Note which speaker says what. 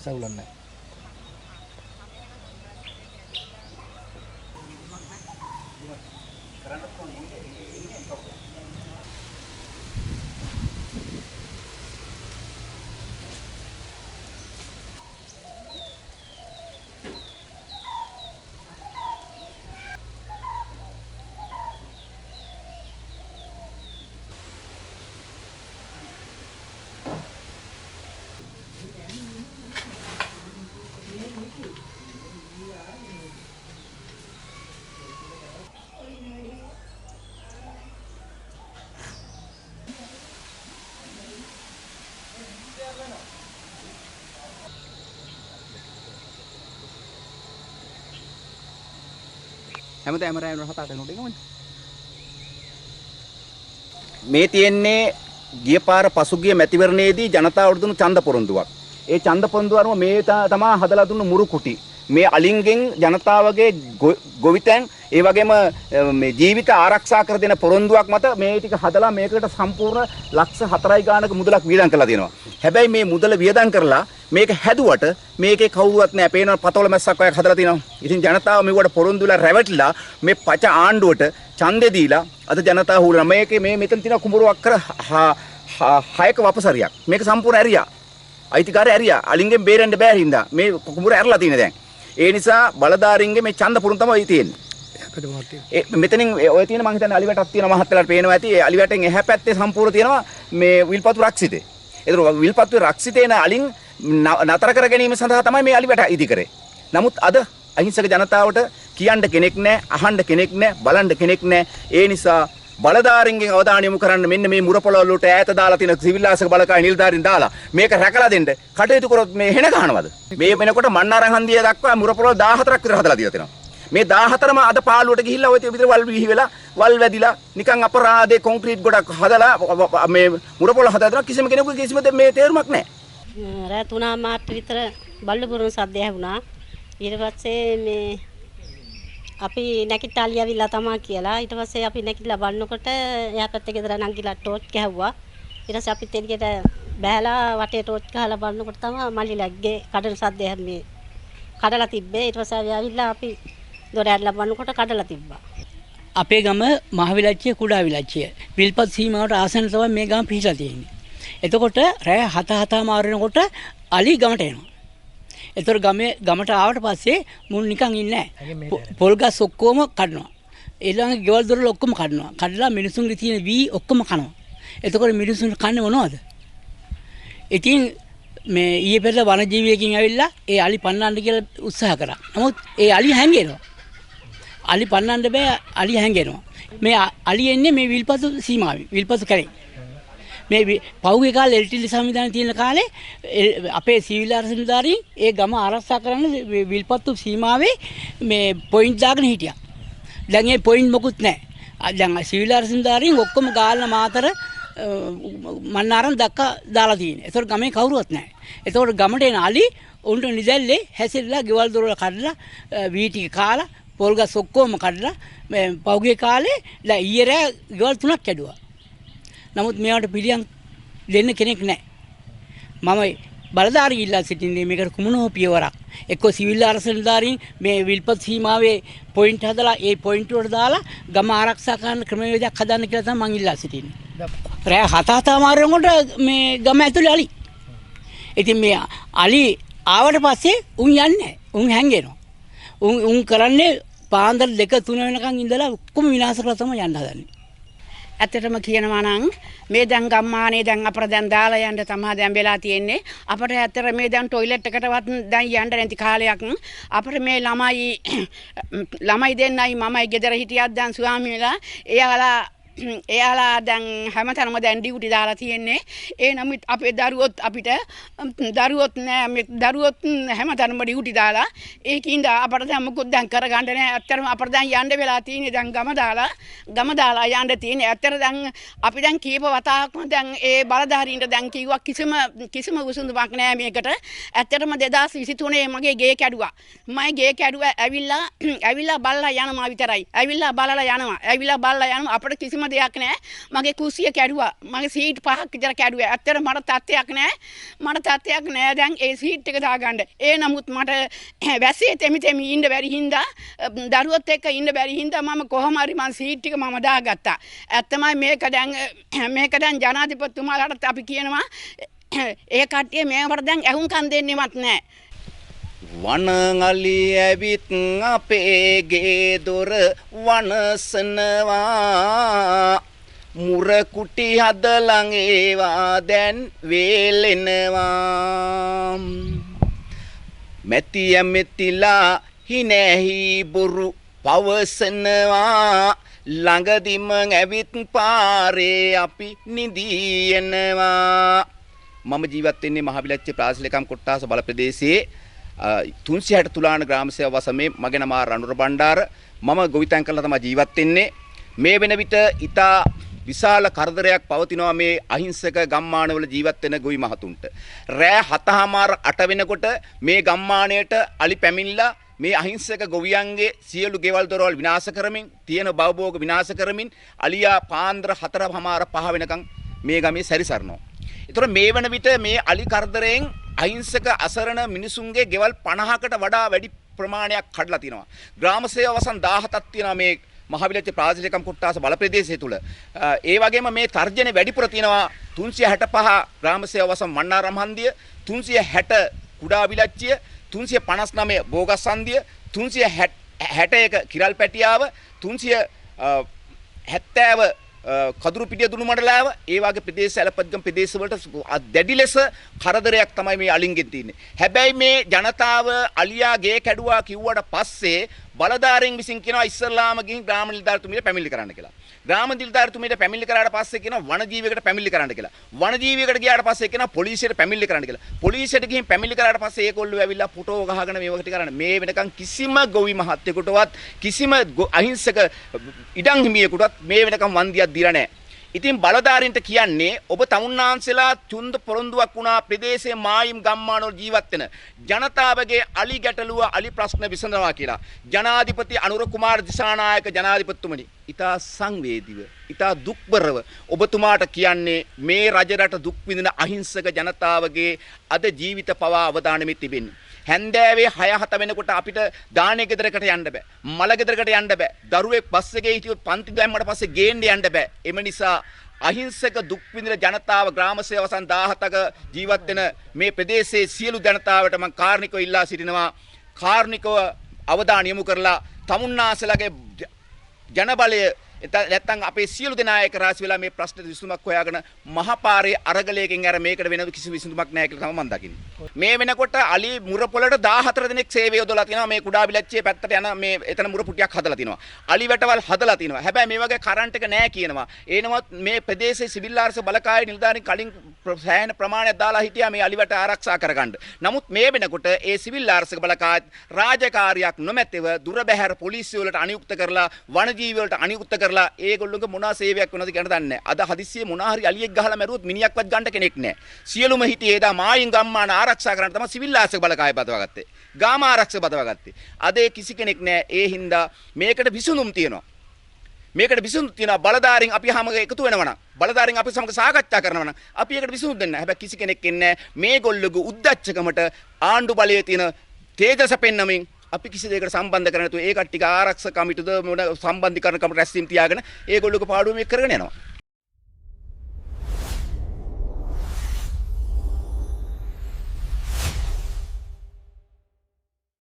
Speaker 1: සවුලන්නේ
Speaker 2: හැමදාම රැයන හතට නෝඩේ ගමන් මේ තියෙන්නේ ගිය පාර පසුගිය මැතිවරණයේදී ජනතාවට දුන්නු ඡන්ද පොරොන්දුවක්. ඒ ඡන්ද පොරොන්දුව අනුව මේ තමයි හදලා දුන්නු මුරු කුටි. මේ අලින්ගෙන් ජනතාවගේ ගොවිතැන් ඒ වගේම මේ ජීවිත ආරක්ෂා කර දෙන පොරොන්දුවක් මත මේ ටික හදලා මේකට සම්පූර්ණ ලක්ෂ 4යි ගානක මුදලක් වියදම් කරලා තියෙනවා. හැබැයි මේ මුදල වියදම් කරලා මේක හැදුවට මේකේ කවුරුවත් නැහැ. පේන පතවල මැස්සක් වගේ හදලා තියෙනවා. ඉතින් ජනතාව මෙවට පොරොන්දු වෙලා රැවටිලා මේ පච ආණ්ඩුවට ඡන්දෙ දීලා අද ජනතාව හුරන මේකේ මේ මෙතන තියෙන කුඹුරු අක්කර 6ක වපසරියක්. මේක සම්පූර්ණ ඇරියා. අයිතිකාරය ඇරියා. අලින්ගෙන් බේරෙන්න බෑ හින්දා මේ කුඹුර ඇරලා තියෙන දැන්. ඒ නිසා බලධාරීන්ගේ මේ ඡන්ද පුරුන් තමයි තියෙන්නේ. මෙතනින් ඔය තියෙන මම හිතන්නේ අලිවැටක් තියෙනවා මහත්තයාලට පේනවා ඇති. ඒ අලිවැටෙන් එහා පැත්තේ සම්පූර්ණ තියෙනවා මේ විල්පත්තු රක්ෂිතේ. ඒතර විල්පත්තු රක්ෂිතේන අලින් නතර කර ගැනීම සඳහා තමයි මේ අලිවැට ඉදි කරේ. නමුත් අද අහිංසක ජනතාවට කියන්න කෙනෙක් නැහැ, අහන්න කෙනෙක් නැහැ, බලන්න කෙනෙක් නැහැ. ඒ නිසා බලධාරීන්ගෙන් අවධානය යොමු කරන්න මෙන්න මේ මුරපොළවල වලට ඈත දාලා තියෙන සිවිල් ආසක බලකාය නිලධාරීන් දාලා මේක රැකලා දෙන්න කටයුතු කරොත් මේ හෙන ගන්නවද? මේ වෙනකොට මන්නාරන් හන්දිය දක්වා මුරපොළව 14ක් විතර හදලා දීලා තියෙනවා. මේ 14ම අද පාළුවට ගිහිල්ලා ඔය විතර වල් විහි වෙලා වල් වැදිලා නිකන් අපරාධේ කොන්ක්‍රීට් ගොඩක් හදලා මේ මුරපොළව හදලා දෙනවා. කිසිම කෙනෙකුගේ කිසිම මේ තේරුමක් නැහැ.
Speaker 3: රෑ 3 මාට විතර බල්ලුපුරන සද්දය ඇහුණා. ඊට පස්සේ මේ අපි නැකිටාලිය ඇවිල්ලා තමා කියලා. ඊට පස්සේ අපි නැකිටලා බලනකොට එයා පැත්තේ ගෙදර නංගිලා ටෝච් ගැහුවා. ඊට පස්සේ අපිත් එළියට බෑලා වටේ ටෝච් ගහලා බලනකොට තමයි මල්ලිලගේ කඩන සද්දය මේ කඩලා තිබ්බේ. ඊට පස්සේ ඇවිල්ලා අපි දොර ඇරලා බලනකොට කඩලා තිබ්බා.
Speaker 4: අපේ ගම මහවිලච්චිය කුඩා විලච්චිය. විල්පත් සීමාවට ආසන්න තමයි මේ ගම පිහිටලා තියෙන්නේ. එතකොට රෑ 7:00 මාරනකොට අලි ගමට එනවා. ඒතර ගමට ආවට පස්සේ මුන් නිකන් ඉන්නේ නැහැ. පොල් ගස් ඔක්කොම කඩනවා. ඊළඟ ගෙවල් දොරල ඔක්කොම කඩනවා. කඩලා මිනිසුන්ගේ තියෙන වී ඔක්කොම කනවා. එතකොට මිනිසුන් කන්නේ මොනවද? ඉතින් මේ ඊයේ පෙරේද වනජීවියකින් ඇවිල්ලා ඒ අලි පන්නන්න කියලා උත්සාහ කරා. නමුත් ඒ අලි හැංගෙනවා. අලි පන්නන්න බෑ අලි හැංගෙනවා. මේ අලි එන්නේ මේ විල්පතු සීමාවේ. විල්පතු කැලේ. මේ පහුගිය කාලේ එල්ටිලි සංවිධානය තියෙන කාලේ අපේ සිවිල් ආරක්ෂකධාරීන් ඒ ගම ආරක්ෂා කරන්න විල්පත්තු සීමාවේ මේ පොයින්ට් දාගෙන හිටියා. දැන් ඒ පොයින්ට් මොකුත් නැහැ. දැන් සිවිල් ආරක්ෂකධාරීන් ඔක්කොම ගාල්න මාතර මන්නාරම් දක්වා දාලා තියෙනවා. ඒතකොට ගමේ කවුරුවත් නැහැ. ඒතකොට ගමට එන අලි උන්ට නිදැල්ලේ හැසිරලා ගෙවල් දොරවල් කඩලා වී ටික කාලා පොල් ගස් ඔක්කොම කඩලා මේ පහුගිය කාලේ ඊයේ රෑ ගෙවල් 3ක් කැඩුවා. නමුත් මේවට පිළියම් දෙන්න කෙනෙක් නැහැ. මම බලධාරී ඉල්ලා සිටින්නේ මේකට කුමනෝ පියවරක්. එක්ක සිවිල් ආරක්ෂකධාරීන් මේ විල්පත් සීමාවේ පොයින්ට් හදලා ඒ පොයින්ට් වලට දාලා ගම ආරක්ෂා කරන්න ක්‍රමවේදයක් හදන්න කියලා තමයි මම ඉල්ලා සිටින්නේ. රෑ 7:00 මාරනකොට මේ ගම ඇතුලේ අලි. ඉතින් මේ අලි ආවට පස්සේ උන් යන්නේ උන් හැංගෙනවා. උන් කරන්නේ පාන්දර 2-3 වෙනකන් ඉඳලා ඔක්කොම විනාශ කරලා තමයි යන්න හදන්නේ.
Speaker 1: ඇත්තටම කියනවා නම් මේ දැන් ගම්මානේ දැන් අපර දැන් දාලා යන්න තමයි දැන් වෙලා තියෙන්නේ. අපිට ඇත්තට මේ දැන් টয়ලට් එකටවත් දැන් යන්න නැති කාලයක්. අපිට මේ ළමයි දෙන්නයි මමයි ගෙදර හිටියත් දැන් ස්වාමීලා එයාලා දැන් හැමතැනම දැන් ඩියුටි දාලා තියෙන්නේ. ඒ නමුත් අපේ දරුවොත් අපිට දරුවොත් නෑ මේ දරුවොත් හැමතැනම ඩියුටි දාලා ඒකින්ද අපිට දැන් මොකුත් දැන් කරගන්න නෑ. ඇත්තටම අපිට දැන් යන්න වෙලා තියෙන්නේ දැන් ගම දාලා යන්න තියෙන්නේ. ඇත්තට දැන් අපි දැන් කීප වතාවක්ම දැන් ඒ බලධාරීන්ට දැන් කිව්වා කිසිම විසඳුමක් නෑ මේකට. ඇත්තටම 2023 මගේ ගේ කැඩුවා. මම ගේ කැඩුවා ඇවිල්ලා බලලා යනවා විතරයි. ඇවිල්ලා බලලා යනවා. අපිට කිසිම දෙයක් නැහැ. මගේ කුස්සිය කැඩුවා. මගේ සීට් 5ක් විතර කැඩුවා. ඇත්තට මට තත්ත්වයක් නැහැ. දැන් ඒ සීට් එක දාගන්න. ඒ නමුත් මට වැස්සේ තෙමි ඉන්න බැරි හින්දා දරුවොත් එක්ක ඉන්න බැරි හින්දා මම කොහොම හරි මං සීට් එක මම දාගත්තා. ඇත්තමයි මේක දැන් ජනාධිපතිතුමාලාට අපි කියනවා ඒ කට්ටිය මේවට දැන් ඇහුම්කන් දෙන්නෙවත් නැහැ.
Speaker 2: වනගලි ඇවිත් අපේ ගේ දොර වනසනවා මුර කුටි හදලන් ඒවා දැන් වේලෙනවා මැතිය මෙතිලා හිනැහි බොරු පවසනවා ළඟදිම ඇවිත් පාරේ අපි නිදී එනවා මම ජීවත් වෙන්නේ මහවිලච්චේ ප්‍රාසලේකම් කොට්ටාස බල ප්‍රදේශයේ 360 තුලාන ග්‍රාම සේවා වසමේ මගේ නම රණුර බණ්ඩාර මම ගොවිතැන් කරලා තමයි ජීවත් වෙන්නේ මේ වෙන විට ඉතා විශාල කරදරයක් පවතිනවා මේ අහිංසක ගම්මානවල ජීවත් වෙන ගොවි මහතුන්ට රෑ 7:00 වෙනකොට මේ ගම්මානයට අලි පැමිණිලා මේ අහිංසක ගොවියන්ගේ සියලු ගෙවල් දොරවල් විනාශ කරමින් තියෙන භවභෝග විනාශ කරමින් අලියා පාන්දර 4:00 වෙනකන් මේ ගමේ සැරිසරනවා. ඒතර මේ වන විට මේ අලි කරදරයෙන් අහිංසක අසරණ මිනිසුන්ගේ ගෙවල් 50කට වඩා වැඩි ප්‍රමාණයක් කඩලා තියෙනවා. ග්‍රාම සේවා වසන් 17ක් තියෙනවා මේ මහවිලච්චේ ප්‍රාදේශික කොට්ටාස බල ප්‍රදේශය තුල. ඒ වගේම මේ තර්ජනේ වැඩිපුර තියෙනවා 365 ග්‍රාම සේවා වසන් මන්නාරම් හන්දිය, 360 කුඩා විලච්චිය, 359 බෝගස්සන්දිය, 361 කිරල් පැටියාව, 370 කදුරු පිටිය දුණු මඩලාව ඒ වගේ ප්‍රදේශ ඇලපත්ගම් ප්‍රදේශ වලට දැඩි ලෙස කරදරයක් තමයි මේ අලින්ගෙන් තියෙන්නේ. හැබැයි මේ ජනතාව අලියා ගේ කැඩුවා කිව්වට පස්සේ බලධාරීන් විසින් කියනවා ඉස්සල්ලාම ගිහින් ග්‍රාම නිලධාරිතුමියට පැමිණිලි කරන්න කියලා. ග්‍රාම නිලධාරිතුමියට පැමිණිලි කරාට පස්සේ කියනවා වනජීවියකට පැමිණිලි කරන්න කියලා. වනජීවියකට ගියාට පස්සේ කියනවා පොලිසියට පැමිණිලි කරන්න කියලා. පොලිසියට ගිහින් පැමිණිලි කරාට පස්සේ ඒගොල්ලෝ ඇවිල්ලා ෆොටෝ ගහගෙන මේව ටික කරන්න. මේ වෙනකන් කිසිම ගොවි මහත්තයෙකුටවත් කිසිම අහිංසක ඉඩම් හිමියෙකුටවත් මේ වෙනකන් වන්දියක් දීලා නැහැ. ඉතින් බලධාරීන්ට කියන්නේ ඔබ තමුන්නාන්සලා චුන්ද පොරොන්දුවක් වුණා ප්‍රදේශයේ මායිම් ගම්මානවල ජීවත් වෙන ජනතාවගේ අලි ගැටලුව අලි ප්‍රශ්න විසඳනවා කියලා. ජනාධිපති අනුර කුමාර දිසානායක ජනාධිපතිතුමනි ඉතා සංවේදීව ඉතා දුක්බරව ඔබතුමාට කියන්නේ මේ රජරට දුක් විඳින අහිංසක ජනතාවගේ අද ජීවිත පවා අවදානමෙ තිබෙන්නේ. හැන්දෑවේ 6-7 වෙනකොට අපිට දානේ ගෙදරකට යන්න බෑ. මල ගෙදරකට යන්න බෑ. දරුවෙක් බස් එකේ හිටියොත් පන්ති දැම්මට පස්සේ ගේන්න යන්න බෑ. එම නිසා අහිංසක දුක් විඳින ජනතාව ග්‍රාම සේවා වසන් 17ක ජීවත් වෙන මේ ප්‍රදේශයේ සියලු ජනතාවට මම කාර්නිකව ඉල්ලා සිටිනවා. කාර්නිකව අවධානය යොමු කරලා තමුන්නාසලගේ ජනබලය නැත්තම් අපේ සියලු දෙනා එක රාශි වෙලා මේ ප්‍රශ්න විසඳුමක් හොයාගෙන මහපාරේ අරගලයකින් අර මේකට වෙන කිසි විසඳුමක් නැහැ කියලා තමයි මම දකින්නේ. මේ වෙනකොට අලි මුරපොළට 14 දෙනෙක් සේවය යොදලා තිනවා. මේ කුඩා විලච්චියේ පැත්තට යන මේ එතන මුර පුටියක් හදලා තිනවා. අලි වැටවල් හදලා තිනවා. හැබැයි මේ වගේ කරන්ට් එක නැහැ කියනවා. ඒනවත් මේ ප්‍රදේශයේ සිවිල් ආරක්ෂක බලකායේ නිලධාරීන් කලින් සෑහෙන ප්‍රමාණයක් දාලා හිටියා මේ අලි වැට ආරක්ෂා කරගන්න. නමුත් මේ වෙනකොට ඒ සිවිල් ආරක්ෂක බලකායත් රාජකාරියක් නොමැතිව දුර බැහැර පොලිසිය වලට අනියුක්ත කරලා වනජීවි වලට අනියුක්ත කරලා ඒගොල්ලෝගේ මොනවා සේවයක් වෙනවද කියන දන්නේ නැහැ. අද හදිස්සියේ මොනවා හරි අලියෙක් ගහලා මැරුවොත් මිනිහක්වත් ගන්න කෙනෙක් නැහැ. සියලුම හිටියේ එදා මායිම් ගම්මාන ආරක්ෂා කරන්න තමයි සිවිල් ආරක්ෂක බලකාය බදවාගත්තේ. ගාම ආරක්ෂක බදවාගත්තේ. අද ඒ කිසි කෙනෙක් නැහැ. ඒ හින්දා මේකට විසඳුම් තියෙනවා. බලධාරීන් අපි හැම එකතු වෙනවා නම් බලධාරීන් අපි සමග සාකච්ඡා කරනවා නම් අපි ඒකට විසඳුම් දෙන්න. හැබැයි කිසි කෙනෙක් එන්නේ නැහැ. මේගොල්ලෝගේ උද්දච්චකමට ආණ්ඩු බලයේ තියෙන තේජස පෙන්නමින් අපි කිසි දෙයකට සම්බන්ධ කරන්නේ නැතුව ඒ කට්ටිය ආරක්ෂක කමිටුද මොන සම්බන්ධීකරණ කමිටු රැස්වීම තියාගෙන ඒගොල්ලෝගේ පාඩුව මේක කරගෙන යනවා.